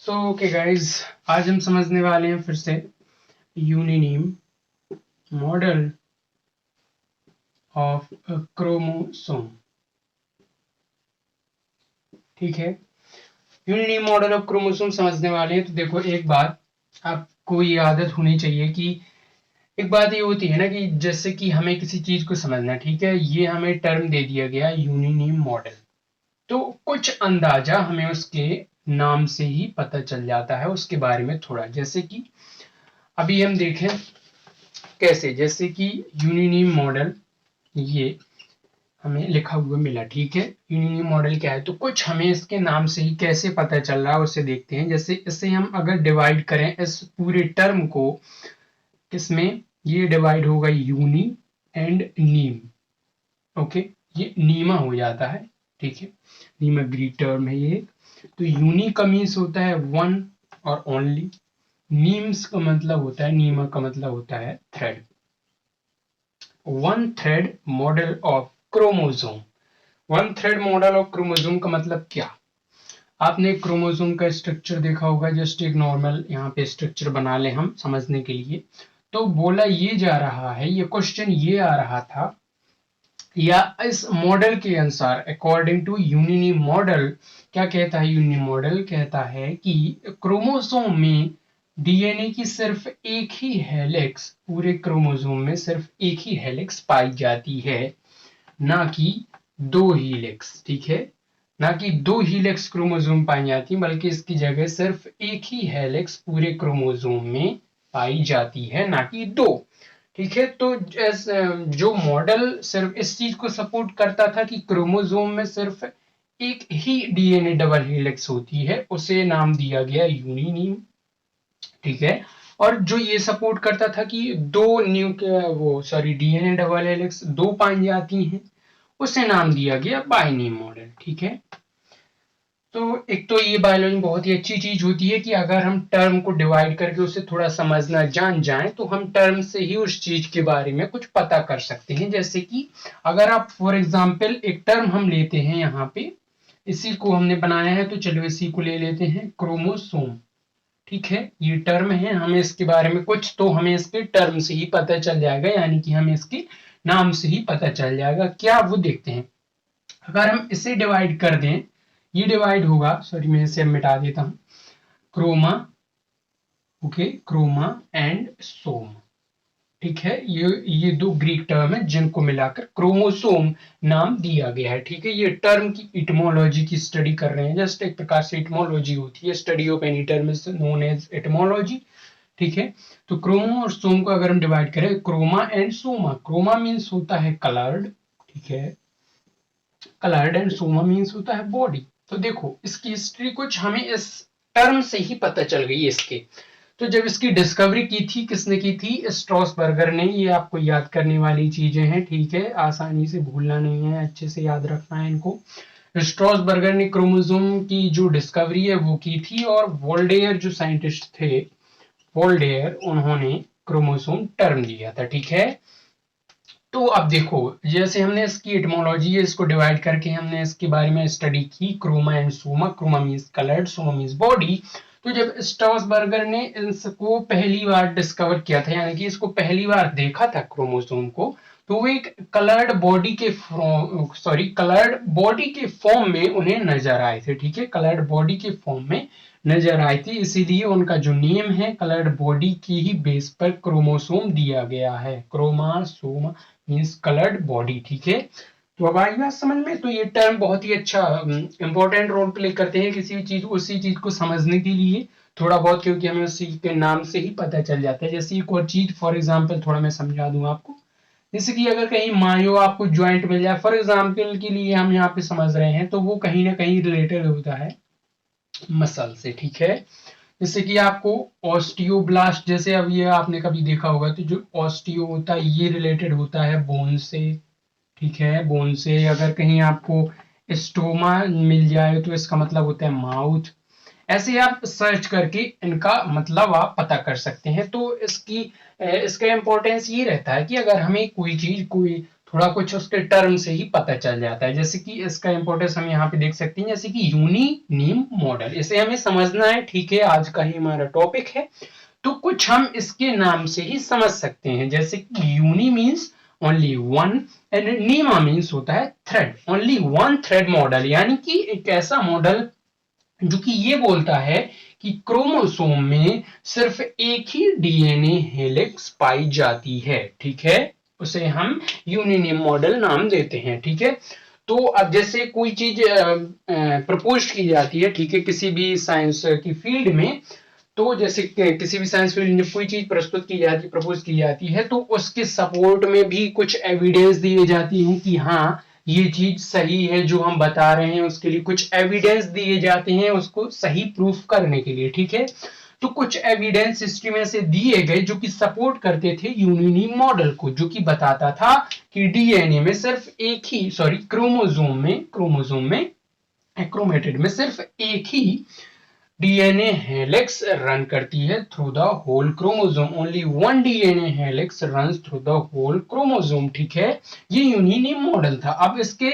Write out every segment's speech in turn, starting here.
So okay guys, आज हम समझने वाले हैं फिर से यूनिनीम मॉडल ऑफ क्रोमोसोम। ठीक है, यूनिनीम मॉडल ऑफ क्रोमोसोम समझने वाले हैं। तो देखो, एक बात आपको ये आदत होनी चाहिए कि एक बात ये होती है ना कि जैसे कि हमें किसी चीज को समझना, ठीक है, ये हमें टर्म दे दिया गया यूनिनीम मॉडल, तो कुछ अंदाजा हमें उसके नाम से ही पता चल जाता है उसके बारे में थोड़ा। जैसे कि अभी हम देखें कैसे, जैसे कि यूनिनीम मॉडल ये हमें लिखा हुआ मिला, ठीक है। यूनिनीम मॉडल क्या है, तो कुछ हमें इसके नाम से ही कैसे पता चल रहा है उसे देखते हैं। जैसे इसे हम अगर डिवाइड करें इस पूरे टर्म को, किसमें ये डिवाइड होगा, यूनी एंड नीम। ओके, ये नीमा हो जाता है, ठीक है, नीमा ग्रीक टर्म है ये। तो यूनी का मीन्स होता है वन और ओनली, नीम्स का मतलब होता है, नीमा का मतलब होता है thread. One thread model of chromosome. One thread model of chromosome का मतलब क्या? आपने क्रोमोसोम का स्ट्रक्चर देखा होगा, जस्ट एक नॉर्मल यहाँ पे स्ट्रक्चर बना ले हम समझने के लिए। तो बोला ये जा रहा है, ये क्वेश्चन ये आ रहा था, या इस मॉडल के अनुसार अकॉर्डिंग टू यूनिनी मॉडल क्या कहता है? यूनिनी मॉडल कहता है कि क्रोमोसोम में डीएनए की सिर्फ एक ही हेलिक्स, पूरे क्रोमोसोम में सिर्फ एक ही हेलिक्स पाई जाती है, ना कि दो हीलिक्स। ठीक है, ना कि दो हीलिक्स क्रोमोसोम पाई जाती, बल्कि इसकी जगह सिर्फ एक ही हेलिक्स पूरे क्रोमोसोम में पाई जाती है, ना कि दो। ठीक है, तो जो मॉडल सिर्फ इस चीज को सपोर्ट करता था कि क्रोमोसोम में सिर्फ एक ही डीएनए डबल हेलिक्स होती है, उसे नाम दिया गया यूनिनीम। ठीक है, और जो ये सपोर्ट करता था कि दो डीएनए डबल हेलिक्स दो पाई जाती हैं, उसे नाम दिया गया बाइनीम मॉडल। ठीक है, तो एक तो ये बायोलॉजी में बहुत ही अच्छी चीज होती है कि अगर हम टर्म को डिवाइड करके उसे थोड़ा समझना जान जाएं, तो हम टर्म से ही उस चीज के बारे में कुछ पता कर सकते हैं। जैसे कि अगर आप फॉर एग्जांपल एक टर्म हम लेते हैं यहाँ पे, इसी को हमने बनाया है, तो चलो इसी को ले लेते हैं, क्रोमोसोम। ठीक है, ये टर्म है, हमें इसके बारे में कुछ तो हमें इसके टर्म से ही पता चल जाएगा, यानी कि हमें इसके नाम से ही पता चल जाएगा। क्या वो देखते हैं, अगर हम इसे डिवाइड कर दें, ये डिवाइड होगा, सॉरी मैं इसे मिटा देता हूं, क्रोमा, ओके, क्रोमा एंड सोम। ठीक है, ये दो ग्रीक टर्म है जिनको मिलाकर क्रोमोसोम नाम दिया गया है। ठीक है, ये टर्म की इटमोलॉजी की स्टडी कर रहे हैं, जस्ट एक प्रकार से इटमोलॉजी होती है, study of any term is known as etymology. ठीक है, तो क्रोमो और सोम को अगर हम डिवाइड करें, chroma and soma, chroma means होता है कलर्ड, ठीक है, कलर्ड, एंड सोमा मीन्स होता है बॉडी। तो देखो, इसकी हिस्ट्री कुछ हमें इस टर्म से ही पता चल गई इसके। तो जब इसकी डिस्कवरी की थी, किसने की थी? स्ट्रॉसबर्गर ने। ये आपको याद करने वाली चीजें हैं, ठीक है, आसानी से भूलना नहीं है, अच्छे से याद रखना है इनको। स्ट्रॉसबर्गर ने क्रोमोसोम की जो डिस्कवरी है वो की थी, और वोल्डेयर जो साइंटिस्ट थे, वोल्डेयर, उन्होंने क्रोमोसोम टर्म दिया था। ठीक है, तो अब देखो, जैसे हमने इसकी एटमोलॉजी है, इसको डिवाइड करके हमने इसके बारे में स्टडी की, chroma and soma, chroma means coloured, soma means body. तो जब स्ट्रॉसबर्गर ने इसको पहली बार डिस्कवर किया था, यानी कि इसको पहली बार देखा था क्रोमोसोम को, तो वो एक कलर्ड बॉडी के कलर्ड बॉडी के फॉर्म में उन्हें नजर आए थे। ठीक है, कलर्ड बॉडी के फॉर्म में नजर आई थी, इसीलिए उनका जो नेम है कलर्ड बॉडी की ही बेस पर क्रोमोसोम दिया गया है, क्रोमासोम मीन्स कलर्ड बॉडी। ठीक है, तो अब आई बात समझ में। तो ये टर्म बहुत ही अच्छा इंपॉर्टेंट रोल प्ले करते हैं किसी भी चीज, उसी चीज को समझने के लिए थोड़ा बहुत, क्योंकि हमें उसी के नाम से ही पता चल जाता है। जैसे एक और चीज फॉर एग्जाम्पल थोड़ा मैं समझा दूं आपको, जैसे कि अगर कहीं मायो आपको ज्वाइंट मिल जाए, फॉर एग्जाम्पल के लिए हम यहाँ पे समझ रहे हैं, तो वो कहीं ना कहीं रिलेटेड होता है मसल से। ठीक है, जैसे कि आपको ऑस्टियोब्लास्ट, जैसे अब ये आपने कभी देखा होगा, तो जो ऑस्टियो होता है ये रिलेटेड होता है बोन से। ठीक है, बोन से। अगर कहीं आपको स्टोमा मिल जाए तो इसका मतलब होता है माउथ। ऐसे आप सर्च करके इनका मतलब आप पता कर सकते हैं। तो इसका इम्पोर्टेंस ये रहता है कि अगर हमें कोई चीज, कोई थोड़ा कुछ उसके टर्म से ही पता चल जाता है। जैसे कि इसका इंपॉर्टेंस हम यहाँ पे देख सकते हैं, जैसे कि यूनिनेम मॉडल, इसे हमें समझना है, ठीक है, आज का ही हमारा टॉपिक है। तो कुछ हम इसके नाम से ही समझ सकते हैं, जैसे कि uni means only one and nema means होता है thread, only one thread model, यानी कि एक ऐसा मॉडल जो कि ये बोलता है कि क्रोमोसोम में सिर्फ एक ही डीएनए हेलिक्स पाई जाती है, ठीक है, उसे हम यूनिनेम मॉडल नाम देते हैं, ठीक है। तो अब जैसे कोई चीज प्रपोज की जाती है, ठीक है, किसी भी साइंस की फील्ड में, तो जैसे किसी भी साइंस फील्ड में कोई चीज प्रस्तुत की जाती, प्रपोज की जाती है, तो उसके सपोर्ट में भी कुछ एविडेंस दिए जाती हैं कि हाँ ये चीज सही है जो हम बता रहे हैं, उसके लिए कुछ एविडेंस दिए जाते हैं उसको सही प्रूफ करने के लिए, ठीक है। तो कुछ एविडेंस हिस्ट्री में से दिए गए जो कि सपोर्ट करते थे यूनिनेम मॉडल को, जो कि बताता था कि डीएनए में सिर्फ एक ही, सॉरी, क्रोमोसोम में क्रोमेटिड में सिर्फ एक ही डीएनए हेलिक्स रन करती है through the whole chromosome, only one DNA helix runs through the whole chromosome, ठीक है। ये यूनिनेम मॉडल था। अब इसके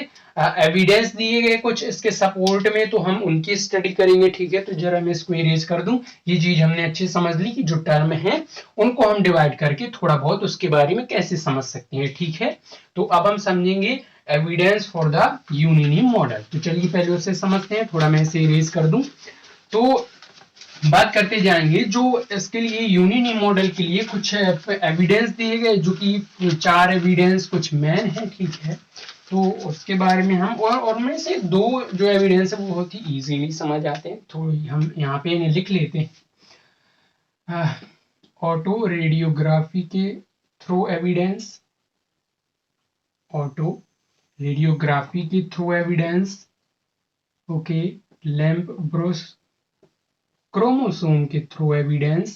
एविडेंस दिए गए कुछ इसके सपोर्ट में, तो हम उनकी स्टडी करेंगे, ठीक है। तो जरा मैं इसको इरेज कर दूं, ये चीज हमने अच्छी समझ ली कि जो टर्म है उनको हम डिवाइड करके थोड़ा बहुत उसके बारे में कैसे समझ सकते हैं, ठीक है। तो अब हम समझेंगे एविडेंस फॉर द यूनिनेम मॉडल। तो चलिए पहले उसे समझते हैं, थोड़ा मैं इसे इरेज कर दूं। तो बात करते जाएंगे जो इसके लिए यूनिनेम मॉडल के लिए कुछ एविडेंस दिए गए, जो कि 4 एविडेंस कुछ मैन है, ठीक है। तो उसके बारे में हम और उनमें से 2 जो एविडेंस है वो बहुत ही इजीली समझ आते हैं, तो हम यहाँ पे इन्हें लिख लेते हैं। ऑटो रेडियोग्राफी के थ्रू एविडेंस, ऑटो रेडियोग्राफी के through evidence, okay, lamp Bruce chromosome के थ्रू एविडेंस,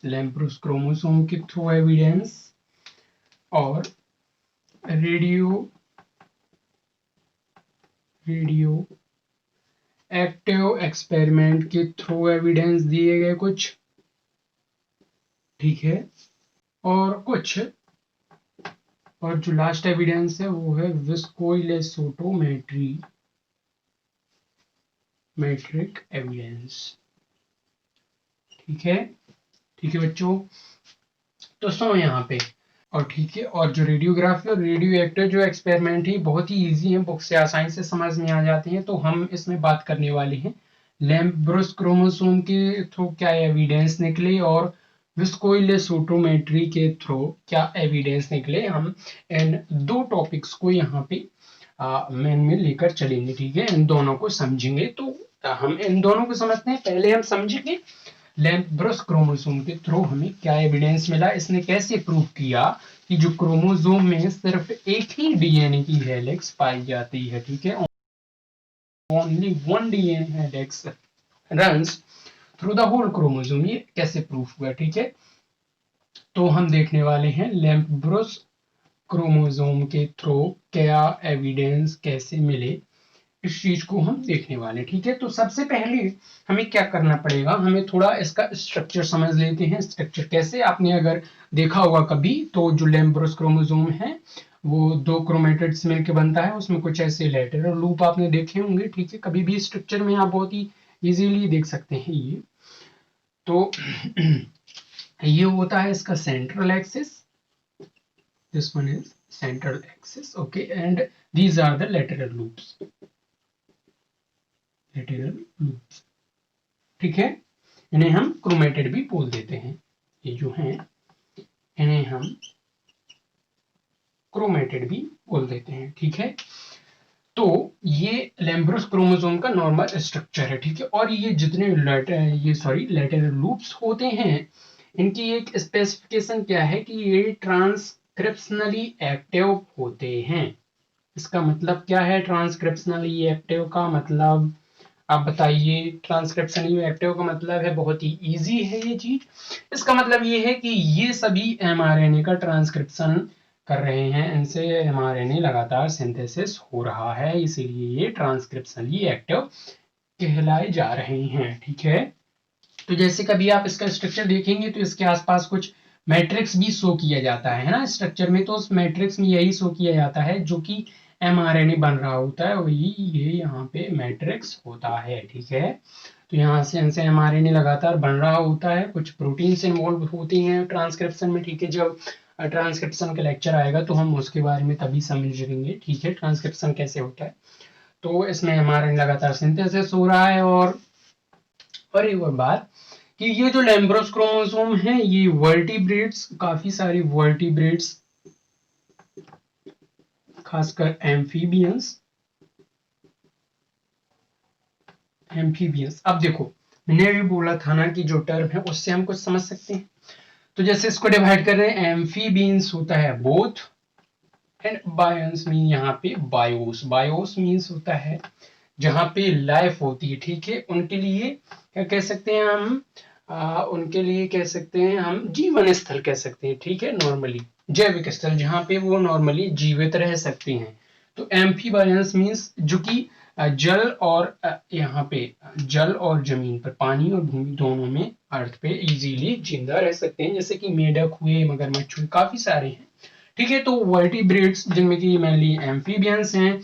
लैम्प्रोस क्रोमोसोम के थ्रू एविडेंस, और रेडियो एक्टिव एक्सपेरिमेंट के थ्रू एविडेंस दिए गए कुछ, ठीक है। और कुछ, और जो लास्ट एविडेंस है वो है विस्कोइलेसोटोमेट्री मैट्रिक एविडेंस, ठीक है, ठीक है बच्चों। तो सुनो यहाँ पे, और ठीक है, और जो रेडियोग्राफी और रेडियो एक्टिव जो एक्सपेरिमेंट है बहुत ही इजी है, बुक से आसानी से समझ में आ जाते हैं। तो हम इसमें बात करने वाले हैं लैम्प ब्रूस क्रोमोसोम के थ्रू क्या एविडेंस निकले और विस्कोइलेसोटोमेट्री के थ्रू क्या एविडेंस निकले। हम इन 2 टॉपिक्स को यहाँ पे मेन में लेकर चलेंगे, ठीक है, इन दोनों को समझेंगे। तो हम इन दोनों को समझते हैं, पहले हम समझेंगे लैम्प ब्रूस क्रोमोसोम के थ्रू हमें क्या एविडेंस मिला, इसने कैसे प्रूव किया कि जो क्रोमोसोम में सिर्फ एक ही डीएनए की हेलिक्स पाई जाती है, ठीक है, only one DNA helix runs through the whole chromosome, ये कैसे प्रूफ हुआ, ठीक है। तो हम देखने वाले हैं लैम्प ब्रूस क्रोमोसोम के थ्रू क्या एविडेंस कैसे मिले, इस चीज को हम देखने वाले, ठीक है। तो सबसे पहले हमें क्या करना पड़ेगा, हमें थोड़ा इसका स्ट्रक्चर समझ लेते हैं। स्ट्रक्चर कैसे, आपने अगर देखा होगा कभी, तो जो लैम्प ब्रूस क्रोमोसोम है वो 2 क्रोमेटिड्स मिलकर बनता है, उसमें कुछ ऐसे लेटरल लूप आपने देखे होंगे, ठीक है, कभी भी स्ट्रक्चर में आप बहुत ही इजीली देख सकते हैं ये। तो ये होता है इसका central axis, this one is central axis, okay, and these are the lateral loops, ठीक है। इन्हें हम क्रोमेटिड भी बोल देते हैं, ये जो हैं इन्हें हम क्रोमेटिड भी बोल देते हैं, ठीक है। तो ये लैम्प ब्रूस क्रोमोसोम का नॉर्मल स्ट्रक्चर है, ठीक है। और ये जितने लेटरल लूप्स होते हैं, इनकी एक स्पेसिफिकेशन क्या है कि ये ट्रांसक्रिप्शनली एक्टिव होते हैं। इसका मतलब क्या है ट्रांसक्रिप्शनली एक्टिव का मतलब, आप बताइए। ट्रांसक्रिप्शनली एक्टिव का मतलब है, बहुत ही इजी है ये चीज। इसका मतलब ये है कि ये सभी एमआरएनए का ट्रांसक्रिप्शन कर रहे हैं, इनसे एमआरएनए लगातार सिंथेसिस हो रहा है, इसीलिए ये ट्रांसक्रिप्शनली एक्टिव कहलाए जा रहे हैं, ठीक है। तो जैसे कभी आप इसका स्ट्रक्चर देखेंगे तो इसके आसपास कुछ मैट्रिक्स भी शो किया जाता है ना स्ट्रक्चर में, तो उस मैट्रिक्स में यही शो किया जाता है जो कि mRNA बन रहा होता है, वही ये यहाँ पे मैट्रिक्स होता है। ठीक है, तो यहाँ से इनसे mRNA लगातार बन रहा होता है, कुछ प्रोटीन्स इन्वॉल्व होती हैं ट्रांसक्रिप्शन में। ठीक है, जब ट्रांसक्रिप्शन का लेक्चर आएगा तो हम उसके बारे में तभी समझेंगे। ठीक है, ट्रांसक्रिप्शन कैसे होता है। तो इसमें mRNA लगातार सिंथेसिस हो रहा है। और एक और बात कि ये जो लैम्ब्रोस क्रोमोसोम है ये वर्टिब्रेट्स, काफी सारी वर्टिब्रेट्स, खासकर एम्फीबियंस। अब देखो मैंने अभी बोला था ना कि जो टर्म है उससे हम कुछ समझ सकते हैं। तो जैसे इसको डिवाइड कर रहे हैं, एम्फीबियंस होता है बोथ, एंड बायोन्स मीन यहाँ पे बायोस। बायोस मीन्स होता है जहाँ पे लाइफ होती है। ठीक है, उनके लिए क्या कह सकते हैं हम, उनके लिए कह सकते हैं हम जीवन स्थल कह सकते हैं। ठीक है, नॉर्मली जैविक स्थल जहाँ पे वो नॉर्मली जीवित रह सकते हैं। तो एम्फीबायंस मीन्स जो कि जल और यहाँ पे जल और जमीन पर, पानी और भूमि दोनों में, अर्थ पे इजीली जिंदा रह सकते हैं, जैसे कि मेढक हुए, मगरमच्छ हुए, काफी सारे हैं। ठीक है, तो वर्टिब्रेट्स जिनमें कि मेनली एम्फीबियंस हैं,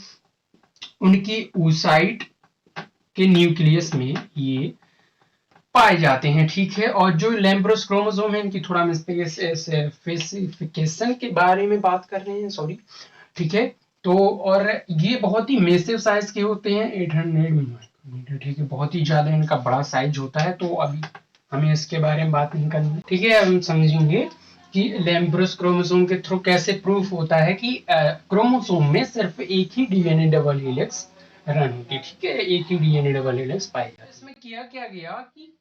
उनकी oocyte के न्यूक्लियस में ये पाए जाते हैं। ठीक है, और जो लैम्ब्रोस क्रोमोसोम है इनकी थोड़ा स्पेसिफिकेशन के बारे में बात कर रहे हैं, सॉरी। ठीक है, तो और ये बहुत ही मेसिव साइज के होते हैं, 800 माइक्रोमीटर। ठीक है, बहुत ही ज्यादा इनका बड़ा साइज होता है। तो अभी हमें इसके बारे में बात नहीं करनी। ठीक है, हम समझेंगे कि लैम्ब्रोस क्रोमोसोम के थ्रू कैसे प्रूफ होता है कि क्रोमोसोम में सिर्फ एक ही डीएनए डबल हेलिक्स रन होती है। ठीक है, एक ही डीएनए डबल हेलिक्स पाई जाती है। इसमें किया क्या गया कि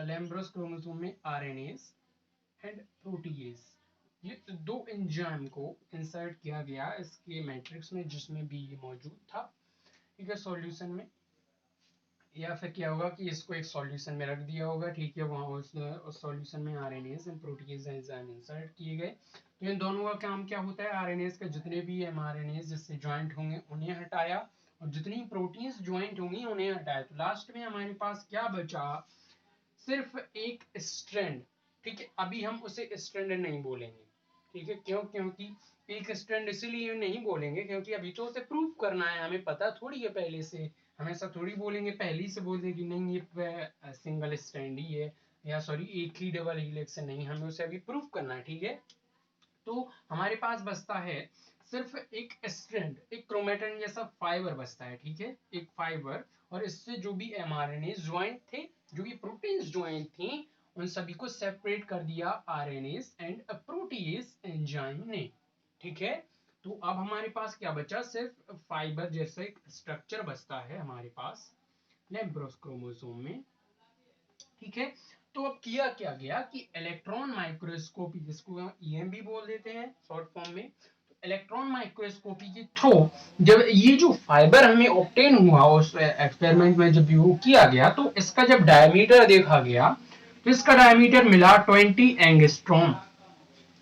लैम्ब्रोस क्रोमोसोम में आरएनएस एंड प्रोटीएस, ये दो एंजाइम को इंसर्ट किया गया इसके मैट्रिक्स में, जिसमें भी ये मौजूद था। ठीक है, सॉल्यूशन में, या फिर क्या होगा कि इसको एक सॉल्यूशन में रख दिया होगा। ठीक है, वहाँ उस सॉल्यूशन में RNS and protease enzyme insert किए गए। तो इन दोनों का काम क्या होता है, आरएनएस का जितने भी एमआरएनएस जिससे ज्वाइंट होंगे उन्हें हटाया, और जितनी प्रोटीन्स ज्वाइंट होंगी उन्हें हटाया। तो लास्ट में हमारे पास क्या बचा, सिर्फ एक स्ट्रैंड। ठीक है, अभी हम उसे स्ट्रैंड नहीं बोलेंगे। ठीक है, क्यों, क्योंकि एक स्ट्रैंड इसीलिए नहीं बोलेंगे क्योंकि अभी तो उसे प्रूव करना है, हमें पता थोड़ी है पहले से। हमेशा थोड़ी बोलेंगे, पहले से बोल देंगे नहीं ये सिंगल स्ट्रैंड ही है, या सॉरी एक ही डबल हेलिक्स है, नहीं, हमें उसे अभी प्रूव करना है। ठीक है, तो हमारे पास बचता है सिर्फ एक स्ट्रैंड, एक क्रोमेटिन जैसा फाइबर बचता है। ठीक है, एक फाइबर, और इससे जो भी एमआरएनए ज्वाइंट थे, जो भी प्रोटीन्स ज्वाइंट थी, उन सभी को सेपरेट कर दिया आरएनएस एंड प्रोटीएस एंजाइम ने। ठीक है, तो अब हमारे पास क्या बचा, सिर्फ फाइबर जैसा एक स्ट्रक्चर बचता है हमारे पास लैम्ब्रोस क्रोमोसोम में। ठीक है, तो अब किया क्या गया कि इलेक्ट्रॉन माइक्रोस्कोपी, जिसको ईएम भी बोल देते हैं शॉर्ट फॉर्म में, तो इलेक्ट्रॉन माइक्रोस्कोपी के थ्रू जब ये जो फाइबर हमें ऑब्टेन हुआ उस एक्सपेरिमेंट में जब वो किया गया, तो इसका जब डायमीटर देखा गया तो इसका डायमीटर मिला 20 एंगस्ट्रॉम।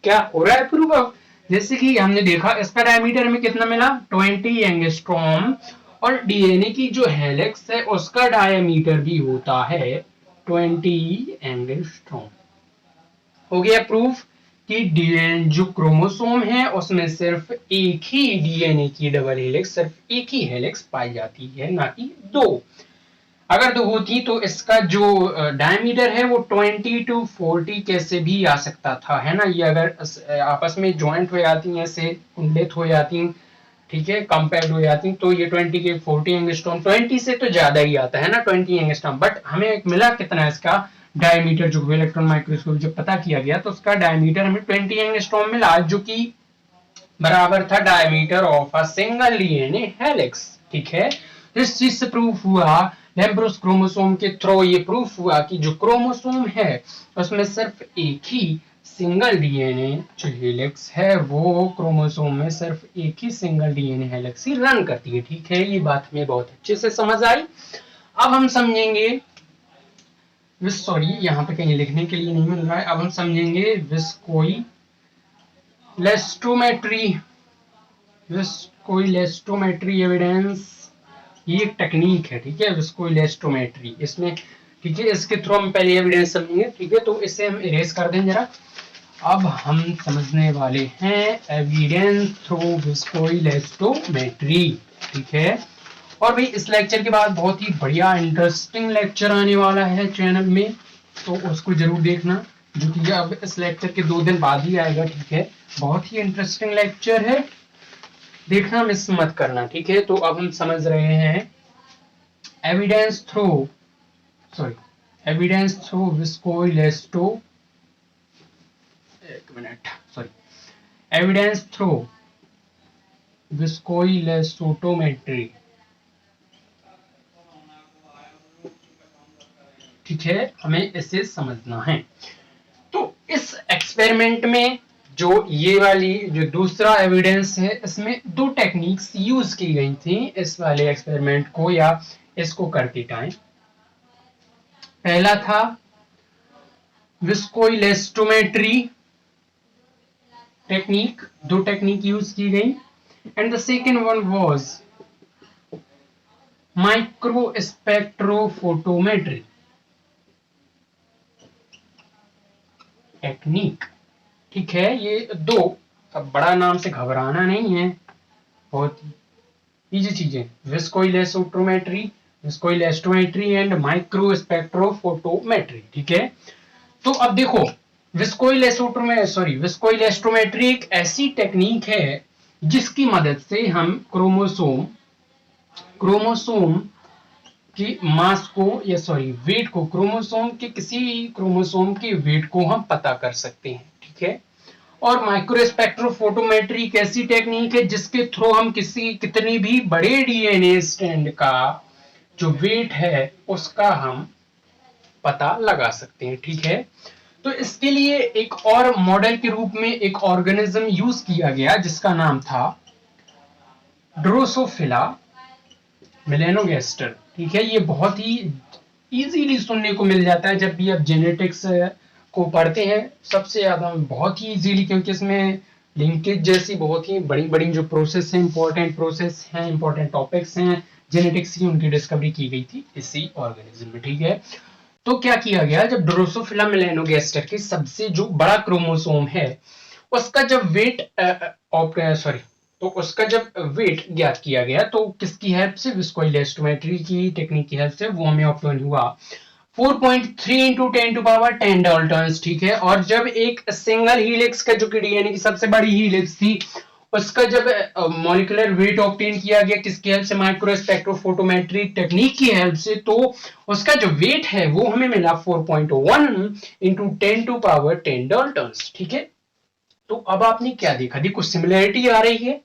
क्या हो रहा है प्रूफ, अब जैसे कि हमने देखा इसका डायमीटर हमें कितना मिला, 20 एंगस्ट्रॉम, और डीएनए की जो हेलिक्स है उसका डायमीटर भी होता है 20 एंगस्ट्रॉम। हो गया प्रूफ कि डीएनए जो क्रोमोसोम है उसमें सिर्फ एक ही डीएनए की डबल हेलिक्स, सिर्फ एक ही हेलिक्स पाई जाती है, ना कि दो। अगर दो होती तो इसका जो डायमीटर है वो 20 to 40 कैसे भी आ सकता था, है ना। ये अगर आपस में ज्वाइंट हो जाती हैं, ऐसे कुंडलित हो जाती, ठीक है, कंपेयर्ड हो जाती, तो ये 20 के 40 एंगस्ट्रॉम, 20 से तो ज्यादा ही आता है ना 20 एंगस्ट्रॉम। बट हमें मिला कितना इसका डायमीटर, जो इलेक्ट्रॉन माइक्रोस्कोप जब पता किया गया तो उसका डायमीटर हमें 20 एंगस्ट्रॉम मिला, जो कि बराबर था diameter of a single DNA helix. ठीक है, तो इस चीज से प्रूफ हुआ, लैम्ब्रोस क्रोमोसोम के थ्रू ये प्रूफ हुआ कि जो क्रोमोसोम है उसमें सिर्फ एक ही सिंगल डीएनए जो हेलिक्स है, वो क्रोमोसोम में सिर्फ एक ही सिंगल डीएनए हेलिक्स ही रन करती है। ठीक है, ये बात हमें बहुत अच्छे से समझ आई। अब हम समझेंगे, सॉरी यहाँ पे कहीं लिखने के लिए नहीं मिल रहा है, अब हम समझेंगे विस्कोइलेस्टोमेट्री। विस्कोइलेस्टोमेट्री एविडेंस, ये एक टेक्निक है। ठीक है, विस्कोइलेस्टोमेट्री, इसमें ठीक है इसके थ्रू हम पहले एविडेंस समझेंगे। ठीक है, तो इसे हम इरेज कर दें जरा। अब हम समझने वाले हैं एविडेंस थ्रू विस्कोइलेस्टोमेट्री, ठीक है। और भाई इस लेक्चर के बाद बहुत ही बढ़िया इंटरेस्टिंग लेक्चर आने वाला है चैनल में, तो उसको जरूर देखना, जो कि अब इस लेक्चर के 2 दिन बाद ही आएगा, ठीक है। बहुत ही इंटरेस्टिंग लेक्चर है, देखना, मिस मत करना, ठीक है। तो अब हम समझ रहे हैं एविडेंस थ्रू विस्कोइलेस्टो एविडेंस थ्रू विस्कोइलेस्टोमेट्री, ठीक है, हमें इसे समझना है। तो इस एक्सपेरिमेंट में जो ये वाली जो दूसरा एविडेंस है, इसमें 2 टेक्निक्स यूज की गई थी इस वाले एक्सपेरिमेंट को या इसको करते टाइम। पहला था विस्कोइलेस्टोमेट्री टेक्निक, 2 टेक्निक यूज की गई, and the second one was microspectrophotometry technique, ठीक है। ये 2, अब बड़ा नाम से घबराना नहीं है, बहुत इजी चीजें, विस्कोइलेस्टोमेट्री एंड माइक्रोस्पेक्ट्रोफोटोमेट्री, ठीक है। तो अब देखो, विस्कोइलेस्टोमेट्री एक ऐसी टेक्निक है जिसकी मदद से हम क्रोमोसोम की मास को वेट को, क्रोमोसोम के किसी क्रोमोसोम के वेट को हम पता कर सकते हैं, ठीक है। और माइक्रोस्पेक्ट्रोफोटोमेट्री एक ऐसी टेक्निक है जिसके थ्रू हम कितनी भी बड़े डीएनए स्ट्रैंड का जो वेट है उसका हम पता लगा सकते हैं, ठीक है। तो इसके लिए एक और मॉडल के रूप में एक ऑर्गेनिज्म यूज किया गया जिसका नाम था ड्रोसोफिला मेलेनोगास्टर, ठीक है। ये बहुत ही इजीली सुनने को मिल जाता है जब भी आप जेनेटिक्स को पढ़ते हैं, सबसे ज्यादा बहुत ही इजीली, क्योंकि इसमें लिंकेज जैसी बहुत ही बड़ी बड़ी जो प्रोसेस हैं, इंपॉर्टेंट प्रोसेस हैं, इंपॉर्टेंट टॉपिक्स हैं जेनेटिक्स की, उनकी डिस्कवरी की गई थी इसी ऑर्गेनिज्म में, ठीक है। तो क्या किया गया, जब ड्रोसोफिला मेलेनोगास्टर के सबसे जो बड़ा क्रोमोसोम है उसका जब उसका जब वेट ज्ञात किया गया, तो किसकी हेल्प से, विस्कोइलेस्टोमेट्री की टेक्निक की हेल्प से, वो हमें ऑप्टेन हुआ 4.3 into 10 to power 10 डाल्टन्स, ठीक है। और जब एक सिंगल हीलिक्स का, जो कि डीएनए की सबसे बड़ी हीलिक्स थी, उसका जब मॉलिक्यूलर वेट ऑब्टेन किया गया किसकी हेल्प से, माइक्रोस्पेक्ट्रोफोटोमेट्री टेक्निक की हेल्प से, तो उसका जो वेट है वो हमें मिला 4.1 into 10 to power 10 डाल्टन्स, ठीक है। तो अब आपने क्या देखा, देखो सिमिलरिटी आ रही है,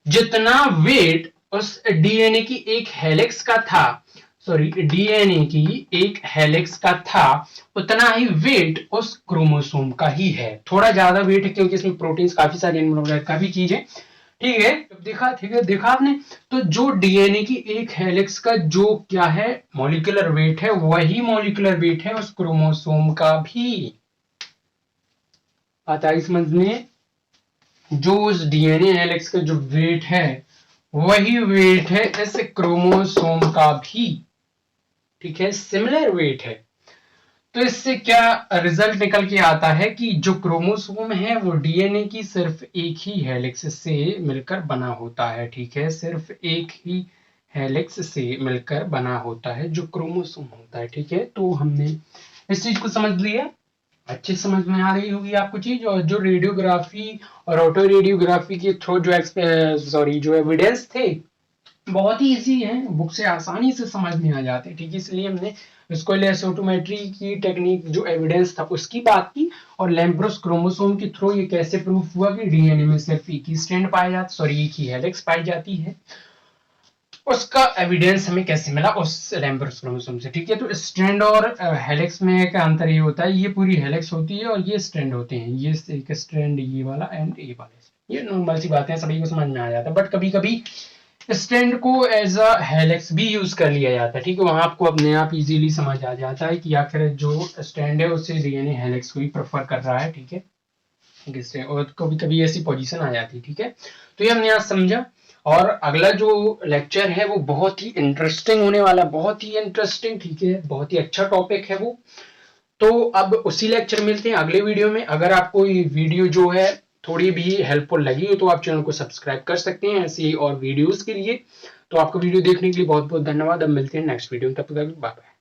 जितना वेट उस डीएनए की एक हेलिक्स का था, डीएनए की एक हेलिक्स का था, उतना ही वेट उस क्रोमोसोम का ही है। थोड़ा ज्यादा वेट है क्योंकि इसमें प्रोटीन्स काफी सारे इन्वॉल्व है, काफी चीजें, ठीक है। देखा, ठीक है, देखा आपने। तो जो डीएनए की एक हेलिक्स का जो क्या है मॉलिक्यूलर वेट है, वही मॉलिक्यूलर वेट है उस क्रोमोसोम का भी। आता है समझने, जो उस डीएनए हेलिक्स का जो वेट है वही वेट है इस क्रोमोसोम का भी, ठीक है, सिमिलर वेट है। तो इससे क्या रिजल्ट निकल के आता है कि जो क्रोमोसोम है वो डीएनए की सिर्फ एक ही हेलिक्स से मिलकर बना होता है, ठीक है, सिर्फ एक ही हेलिक्स से मिलकर बना होता है जो क्रोमोसोम होता है, ठीक है। तो हमने इस चीज को समझ लिया, अच्छी समझ में आ रही होगी आपको चीज। और जो रेडियोग्राफी और ऑटो रेडियोग्राफी के थ्रू जो एविडेंस थे बहुत ही इजी है, बुक से आसानी से समझ में आ जाते हैं, ठीक है। इसलिए हमने विस्कोइलेस्टोमेट्री की टेक्निक जो एविडेंस था उसकी बात की, और लैम्ब्रोस क्रोमोसोम के थ्रू ये कैसे प्रूफ हुआ कि डीएनए में सिर्फ एक ही स्ट्रैंड पाया जाता, एक ही हेलिक्स पाई जाती है, उसका एविडेंस हमें कैसे मिला उस लैम्ब्रोस क्रोमोसोम से, ठीक है। तो स्ट्रैंड और हेलिक्स में का अंतर ये होता है, ये पूरी हेलिक्स होती है और ये स्ट्रैंड होते हैं, ये एक स्ट्रैंड ये वाला एंड ये वाला, ये नॉर्मल सी बातें सभी को समझ में आ जाता है। बट कभी कभी स्ट्रैंड को एज अ हेलिक्स भी यूज कर लिया जाता है, ठीक है, वहां आपको अपने आप इजीली समझ आ जाता है कि आखिर जो स्ट्रैंड है उससे डीएनए हेलिक्स को ही प्रेफर कर रहा है, ठीक है, और कभी कभी ऐसी पोजीशन आ जाती है, ठीक है। तो ये हमने आज समझा, और अगला जो लेक्चर है वो बहुत ही इंटरेस्टिंग होने वाला, बहुत ही इंटरेस्टिंग, ठीक है, बहुत ही अच्छा टॉपिक है वो। तो अब उसी लेक्चर मिलते हैं अगले वीडियो में। अगर आपको ये वीडियो जो है थोड़ी भी हेल्पफुल लगी हो तो आप चैनल को सब्सक्राइब कर सकते हैं ऐसी और वीडियोस के लिए। तो आपको वीडियो देखने के लिए बहुत बहुत धन्यवाद। अब मिलते हैं नेक्स्ट वीडियो में, तब तक बाय बाय।